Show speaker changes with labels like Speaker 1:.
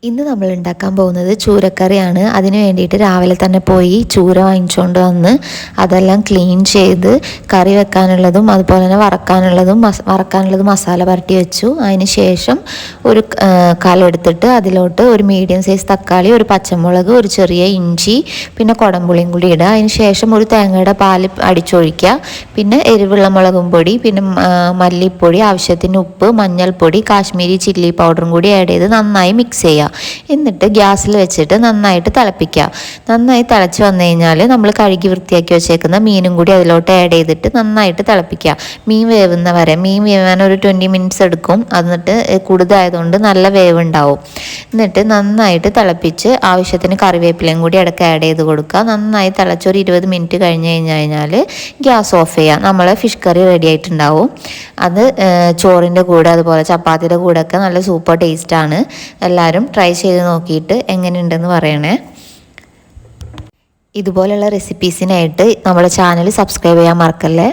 Speaker 1: ഇന്ന് നമ്മൾ ഉണ്ടാക്കാൻ പോകുന്നത് ചൂരക്കറിയാണ്. അതിന് വേണ്ടിയിട്ട് രാവിലെ തന്നെ പോയി ചൂര വാങ്ങിച്ചുകൊണ്ട് വന്ന് അതെല്ലാം ക്ലീൻ ചെയ്ത് കറി വെക്കാനുള്ളതും അതുപോലെ തന്നെ വറക്കാനുള്ളതും മസാല പുരട്ടി വെച്ചു. അതിന് ശേഷം ഒരു കലെടുത്തിട്ട് അതിലോട്ട് ഒരു മീഡിയം സൈസ് തക്കാളി, ഒരു പച്ചമുളക്, ഒരു ചെറിയ ഇഞ്ചി, പിന്നെ കുടംപുളിയും കൂടി ഇടുക. അതിന് ശേഷം ഒരു തേങ്ങയുടെ പാൽ അടിച്ചൊഴിക്കുക. പിന്നെ എരിവുള്ള മുളകും പൊടി, പിന്നെ മല്ലിപ്പൊടി, ആവശ്യത്തിന് ഉപ്പ്, മഞ്ഞൾപ്പൊടി, കാശ്മീരി ചില്ലി പൗഡറും കൂടി ആഡ് ചെയ്ത് നന്നായി മിക്സ് ചെയ്യുക. എന്നിട്ട് ഗ്യാസിൽ വെച്ചിട്ട് നന്നായിട്ട് തിളപ്പിക്കുക. നന്നായി തിളച്ച് വന്നു കഴിഞ്ഞാൽ നമ്മൾ കഴുകി വൃത്തിയാക്കി വെച്ചേക്കുന്ന മീനും കൂടി അതിലോട്ട് ആഡ് ചെയ്തിട്ട് നന്നായിട്ട് തിളപ്പിക്കുക. മീൻ വേവാൻ ഒരു 20 മിനിറ്റ്സ് എടുക്കും. എന്നിട്ട് കൂടുതലായതുകൊണ്ട് നല്ല വേവ് ഉണ്ടാവും. എന്നിട്ട് നന്നായിട്ട് തിളപ്പിച്ച് ആവശ്യത്തിന് കറിവേപ്പിലയും കൂടി ഇടയ്ക്ക് ആഡ് ചെയ്ത് കൊടുക്കുക. നന്നായി തിളച്ചൊരു 20 മിനിറ്റ് കഴിഞ്ഞ് കഴിഞ്ഞാൽ ഗ്യാസ് ഓഫ് ചെയ്യുക. നമ്മളെ ഫിഷ് കറി റെഡി ആയിട്ടുണ്ടാവും. അത് ചോറിൻ്റെ കൂടെ അതുപോലെ ചപ്പാത്തിയുടെ കൂടെയൊക്കെ നല്ല സൂപ്പർ ടേസ്റ്റാണ്. എല്ലാവരും ട്രൈ ചെയ്ത് നോക്കിയിട്ട് എങ്ങനെയുണ്ടെന്ന് പറയണേ. ഇതുപോലെയുള്ള റെസിപ്പീസിനായിട്ട് നമ്മുടെ ചാനൽ സബ്സ്ക്രൈബ് ചെയ്യാൻ മറക്കല്ലേ.